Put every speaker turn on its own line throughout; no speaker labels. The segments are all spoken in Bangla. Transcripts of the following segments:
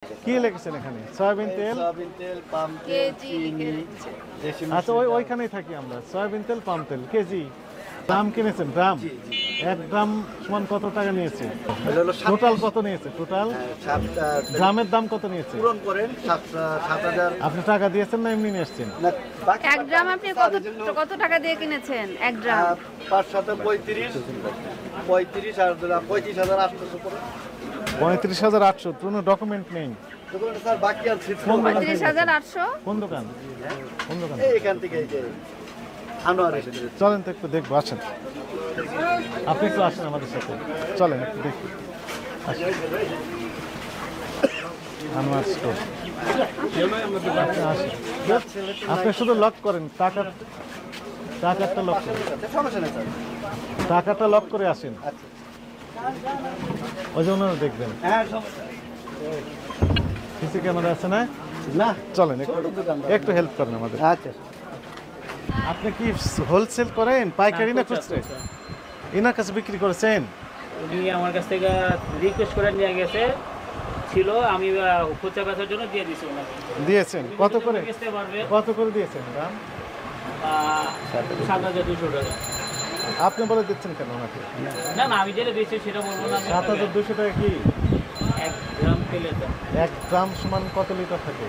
কি লিখেছেন এখানে? সয়াবিন তেল,
পাম তেল, চিনি।
আচ্ছা ওইখানেই থাকি আমরা। সয়াবিন তেল, পাম তেল কেজি। দাম কিনেছেন? গ্রাম? 1 গ্রাম সমান কত টাকা নিয়েছে? টোটাল কত নিয়েছে? টোটাল গ্রামের দাম কত নিয়েছে?
পূরণ করেন 7,000।
আপনি টাকা দিয়েছেন না এমনি নিয়ে এসেছেন?
1 গ্রাম আপনি কত টাকা দিয়ে কিনেছেন? 1 গ্রাম
5 7 35 আর 35,800 পড়ে।
35,800। কোনো ডকুমেন্ট নেই?
দোকানটা স্যার বাকি আছে।
35,800।
কোন দোকান? কোন দোকান?
এইখান থেকে এই যে আনোয়ার এসেছে।
চলেন তো একটু দেখবো, আসেন। আপনি একটু আসেন আমাদের সাথে, চলেন একটু দেখি। আনোয়ার স্টোর। আপনি শুধু লক করেন, টাকাটা লক করেন,
সমস্যা নেই স্যার।
টাকাটা লক করে আসেন। ওই জন্য দেখবেন
হ্যাঁ সমস্যা
সিসি ক্যামেরা আছে না?
না।
চলেন একটু হেল্প করেন আমাদের।
আচ্ছা
আপনি কি হোলসেল করেন, পাইকারি না খুচরা? এনার কাছে বিক্রি করেছেন?
উনি আমার কাছ থেকে রিকোয়েস্ট করে নিয়ে গেছে ছিল, আমি খুচরা বেচার জন্য দিয়ে দিয়েছি ওনাকে।
দিয়েছেন কত করে?
বেচতে পারবে
কত করে দিয়েছেন দাম?
7,200 টাকা।
আপনি বলে দিচ্ছেন কেন ওনাকে?
না না, আমি যেটা দিয়েছি সেটা বলবো না।
7,200 টাকা কি
1 গ্রাম তেলের দাম
1 গ্রাম সমান কত লিটার থাকে?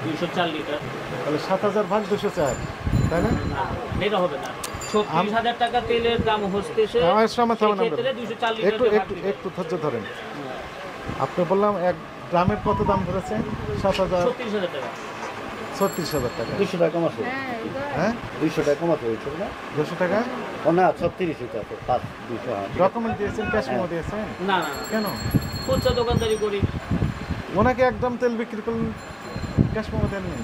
204 লিটার।
তাহলে 7,000 ভাগ 204, তাই না?
না, এটা হবে না। 36,000 টাকা তেলের দাম হচ্ছে।
আমার সময় থামেন, আমরা
204
একটু একটু একটু ধৈর্য ধরেন। আপনি বললাম 1 গ্রামের কত দাম ধরেছেন?
36,000 টাকা।
36,000 টাকা।
200 টাকা কম আছে।
হ্যাঁ
200 টাকা কম আছে হয়েছে না?
200 টাকা।
ও না 36 এটা তো 5 200।
ডকুমেন্ট দিয়েছেন, ক্যাশ মেমো দিয়েছেন?
না না,
কেন?
খুচরা দোকানদারি করি।
ওনাকে 1 গ্রাম তেল বিক্রি করলেন, ক্যাশ মেমো দেননি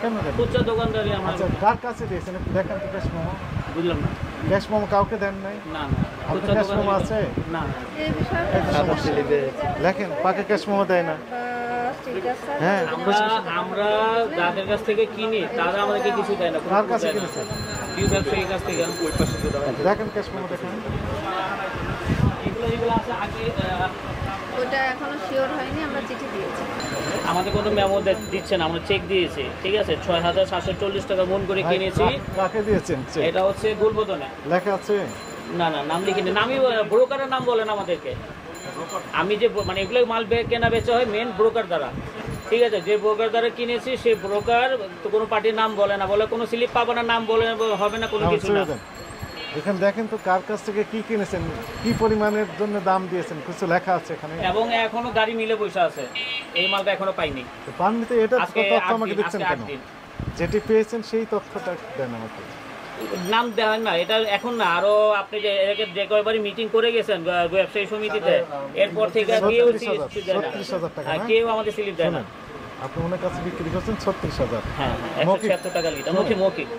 কেন? দেন?
খুচরা দোকানদারি আমার।
আচ্ছা কার কাছে দিয়েছেন একটু দেখেন তো ক্যাশ মেমো।
বুঝলাম না।
ক্যাশ মেমো কাউকে দেন নাই?
না না,
আপনার
খুচরা
ক্যাশ মেমো
দোকানদারি
আছে?
না।
এই বিষয়ে
এই তো সমস্যা। লেখেন পাকে ক্যাশ মেমো দেয় না।
ঠিক আছে।
হ্যাঁ
আমরা যাদের কাছ থেকে কিনি তারা আমাদেরকে কিছু দেয় না।
কার কাছে কিনেছেন?
ব্যবসায়ীর কাছ থেকে।
দেখেন ক্যাশ মেমো দেখেন।
যেগুলো আছে আগে
ওটা এখনো শিওর হয়নি, আমরা চিঠি দিয়েছি।
আমাদের কোনো মেমো দিচ্ছে না, আমরা চেক দিয়েছি। ঠিক আছে, 6,740 টাকা মন করে কিনেছি।
কাকে দিয়েছেন চেক?
এটা হচ্ছে গুলবদনে
লেখা আছে?
না না, নাম লিখিনি। নামই ব্রোকারের নাম বলেন আমাদেরকে। আমি যে মানে এগুলো মাল কেনা বেচা হয় মেন ব্রোকার দ্বারা। ঠিক আছে, যে ব্রোকার দ্বারা কিনেছি সেই ব্রোকার তো কোনো পার্টির নাম বলে না, বলে কোনো স্লিপ পাবে না, নাম বলে হবে না, কোনো কিছু না।
এখানে দেখেন তো কার কাছ থেকে কি কিনেছেন, কি পরিমাণের জন্য দাম দিয়েছেন, কিছু লেখা আছে এখানে।
এবং এখনো গাড়ি মিলে বসে আছে, এই মালটা এখনো পাইনি।
পাননি তো এটা
আজকে
তথ্য আমাকে দিচ্ছেন কেন?
8 দিন।
যেটি পেয়েছেন সেই তথ্যটা দেন আমাকে।
নাম দেওয়া না, এটা এখন না, আরো আপনি যে কয়বারই মিটিং করে গেছেন ব্যবসায়ী সমিতিতে, এরপর থেকে কেউ
36,000 টাকা না?
কেউ আমাদের স্লিপ দেয় না।
আপনি ওনার কাছে বিক্রি করছেন 36,000।
হ্যাঁ 176 টাকা লিটার মৌখিক।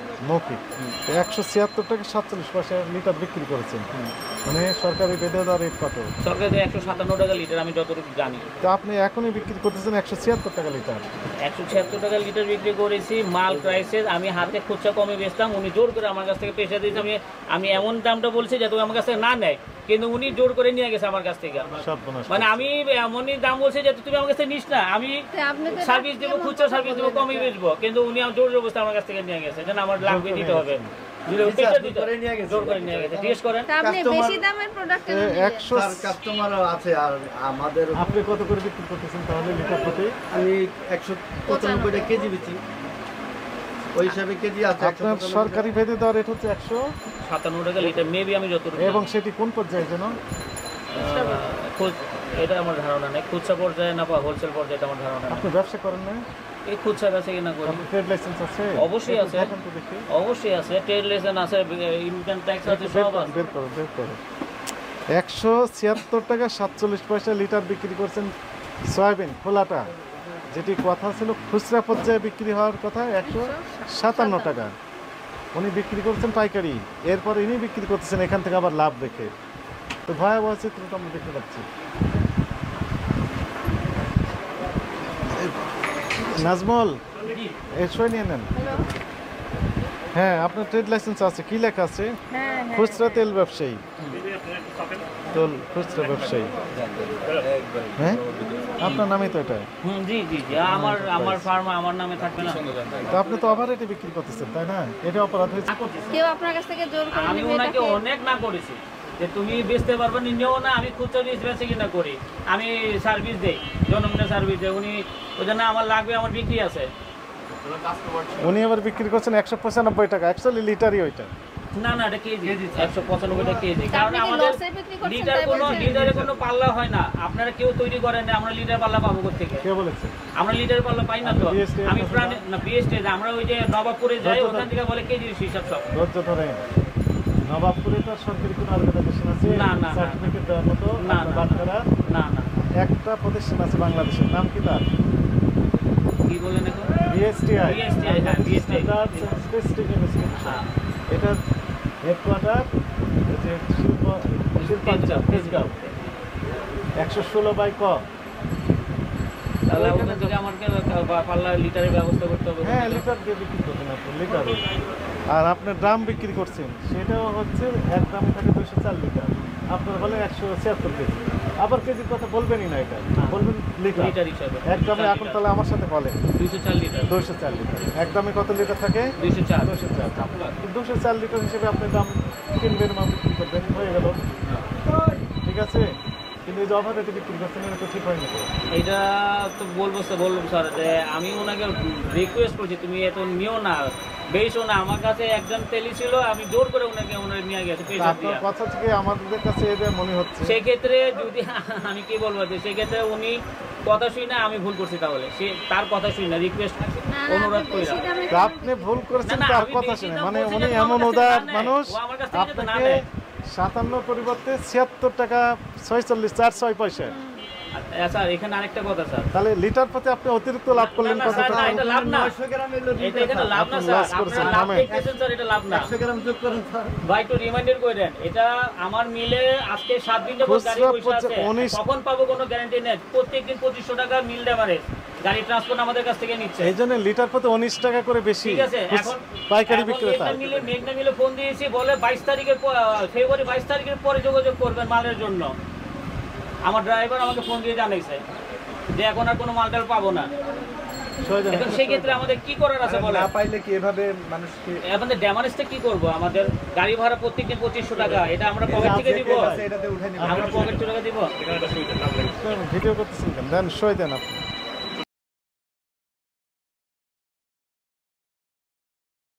176 টাকা 47 পয়সা লিটার বিক্রি করেছেন। মানে সরকারি বেঁধে দেওয়া রেট কত?
সরকারি 157 টাকা লিটার, আমি যতটুকু জানি।
তো আপনি এখনই বিক্রি করতেছেন 176 টাকা লিটার।
176 টাকা লিটার বিক্রি করেছি। মাল প্রাইসের আমি হাতে খুচরা কমে বেচতাম, উনি জোর করে আমার কাছ থেকে পয়সা দিয়েছে। আমি এমন দামটা বলছি যাতে আমার কাছ থেকে না নেয়, কিন্তু উনি জোর করে নিয়ে গেছে আমার কাছ থেকে। মানে আমি এমনই দাম বলছি যাতে তুমি আমার কাছ থেকে নিস না, আমি সার্ভিস দেবো, খুচরা সার্ভিস দেবো, কমই বেচবো, কিন্তু উনি জোর জবরদস্তি আমার কাছ থেকে নিয়ে গেছে, যেন আমার লাগবে দিতে হবে।
আপনি কত করে বিক্রি করতেছেন তাহলে লিটার প্রতি?
আমি 195 টাকা কেজি বেচি। ওই হিসাবে কেজি আছে।
আপনার সরকারি ভেদে দেওয়া রেট হচ্ছে
157 টাকা লিটার মেবি, আমি যতটুকু।
এবং সেটি কোন পর্যায়ে যেন?
এটা আমার ধারণা নেই, খুচরা পর্যায়ে না বা হোলসেল পর্যায়ে আমার ধারণা নেই।
আপনি ব্যবসা করেন না?
এই খুচরা কাছে কিনা করি।
ট্রেড লাইসেন্স আছে?
অবশ্যই আছে, অবশ্যই আছে। ট্রেড লাইসেন্স আছে, ইনকাম ট্যাক্স আছে, সব আছে।
বের করো 176 টাকা 47 পয়সা লিটার বিক্রি করছেন সয়াবিন খোলাটা, যেটি কথা ছিল খুচরা পর্যায়ে বিক্রি হওয়ার কথা 157 টাকা। উনি বিক্রি করছেন পাইকারি, এরপর ইনি বিক্রি করতেছেন এখান থেকে আবার লাভ রেখে। তো ভয়াবহ চিত্রটা আমরা দেখতে পাচ্ছি। নাজমল এসে নিয়ে নেন। হ্যাঁ, আপনার ট্রেড লাইসেন্স আছে, কি লেখা আছে?
হ্যাঁ হ্যাঁ
খুচরা তেল ব্যবসায়ী, খুচরা ব্যবসায়ী। হ্যাঁ, আপনার নামই তো এটা।
জি জি জি, আমার ফার্মা আমার নামে থাকবে না।
তো আপনি তো ওভার রেটে বিক্রি করতেছেন, তাই না? এটা অপরাধ হয়েছে।
না করতেছি।
কেউ আপনার কাছ থেকে জোর করে
আমি
নেবে
ওনাকে
এটাকে?
অনেক না করেছি যে তুমি বেচতে পারবে নিও না, আমি খুচরা জিনিস বেচে কিনা করি, আমি সার্ভিস দেই, জনগণের সার্ভিস দেই। উনি ওই জন্য আমার লাগবে, আমার বিক্রি আছে।
উনি আবার বিক্রি করছেন 195 টাকা, অ্যাকচুয়ালি লিটারই ওইটা।
না না, এটা কেজি 195 টাকা কেজি।
তা
কারণ
আপনি কি
আমাদের
লসে বিক্রি করছেন
লিটার
তাই
কোনো
বলছেন?
লিটারে কোনো পাল্লা হয় না, আপনারা কেউ তৈরি করেন না, আমরা লিটার পাল্লা পাবো কোথেকে?
কে বলেছে?
আমরা লিটার পাল্লা পাই না তো।
BST
আমি প্রাণ না বিএসটি, আমরা ওই যে নবাবপুরে যাই,
ধৈর্য
ওখান থেকে বলে কেজির হিসাব সব।
ধৈর্য ধরেন। নবাবপুরে তো আর সরকারি কোনো অর্গানাইজেশন আছে
না, না, না।
সার্টিফিকেট দেওয়ার মতো?
না,
আপনার
না,
বাচ্চারা
না না,
একটা প্রতিষ্ঠান আছে বাংলাদেশের, নাম কি তার?
কি বলেন এখন?
বিএসটিআই,
BSTI, হ্যাঁ, BSTI। হ্যাঁ।
এটা হেডকোয়ার্টার যে শিল্পাঞ্চল তেজগাঁও, 116 বাই ক।
তাহলে ওখান থেকে আমাকে পাল্লা লিটারের ব্যবস্থা করতে হবে।
হ্যাঁ, লিটার দিয়ে বিক্রি করছেন আপনি, লিটার। আর আপনি ড্রাম বিক্রি করছেন, সেটাও হচ্ছে এক ড্রামে থাকে 204 লিটার, আপনার বলে 176 কেজি। আবার কেজির কথা বলবেনই না, এটা বলবেন লিটার।
লিটার হিসাবে
এক ড্রামে এখন তাহলে আমার সাথে বলেন
204 লিটার।
204 লিটার। এক ড্রামে কত লিটার থাকে?
204।
204 লিটার হিসেবে আপনি দাম কিনবেন বা বিক্রি করবেন, হয়ে গেল, ঠিক আছে। কিন্তু এই যে অফার রেটে বিক্রি করছেন, এটা তো ঠিক হয়নি তো।
এটা তো বলবো স্যার যে আমি ওনাকে রিকোয়েস্ট করছি তুমি এত নিও না, বেশো না। আমার কাছে একজন তেলি ছিল, আমি জোর করে ওনাকে নিয়ে গেছি পেশা দিয়ে।
আপনার কথা থেকে আমাদের কাছে এটা মনে হচ্ছে
সেক্ষেত্রে যদি আমি কি বলবো যে সেক্ষেত্রে উনি কথা শুই না, আমি ভুল করছি, তাহলে সে তার কথা শুই না, রিকোয়েস্ট
না, না,
অনুরোধ
আপনি
করি
বেশি দামে
তা আপনি ভুল করেছেন,
না, না,
তার
আমি
কথা
বেশি
শুনে,
দাম
মানে
বলছি
উনি
না,
এমন
আমার কাছে
উদার
না নেয়।
মানুষ,
ও আমার কাছ থেকে যাতে না
আপনাকে
নেয়।
57 পরিবর্তে 76 টাকা 46 4 পয়সা।
স্যার এখানে আরেকটা কথা স্যার,
তাহলে লিটার প্রতি আপনি অতিরিক্ত লাভ করলেন
না, না,
কত
স্যার,
টাকা?
না, এটা লাভ না।
900 গ্রাম এলো
এটা এখানে লাভ না
আপনি
স্যার,
loss করছেন,
আপনারা লাভ
নামেন।
দেখতেছেন স্যার, এটা লাভ না।
100 গ্রাম যোগ করেন স্যার।
ভাই একটু রিমাইন্ডার করে দেন, এটা আমার মিলে আজকে 7 দিন যাবত গাড়ি
খুচরা
পয়সা আছে,
19
কখন পাবো কোনো গ্যারান্টি নেই। প্রত্যেকদিন 2500 টাকা মিল ড্যামারেজ গাড়ি ট্রান্সপোর্ট আমাদের কাছ থেকে নিচ্ছে।
এই জন্য লিটার প্রতি 19 টাকা করে বেশি
ঠিক আছে, এখন
পাইকারি
এখন
বিক্রেতা।
মেঘনা মিলে ফোন দিয়েছি, বলে 22 তারিখের ফেব্রুয়ারি 22 তারিখের পরে যোগাযোগ করবেন মালের জন্য। আমার ড্রাইভার আমাকে ফোন দিয়ে জানাইছে যে এখন আর কোনো মালটাল পাবো না। এখন সেই ক্ষেত্রে আমাদের কি করার আছে বলে?
না পাইলে কি এভাবে মানুষকে
আমাদের ড্যামারেজটা কি করব? আমাদের গাড়ি ভাড়া প্রত্যেকদিন 2500 টাকা, এটা আমরা পকেট থেকে দিব?
এটাতে উঠে নিবেন।
আমরা পকেট থেকে দিব?
ভিডিও করতেছেন কেন? দেন সই দেন আপনি।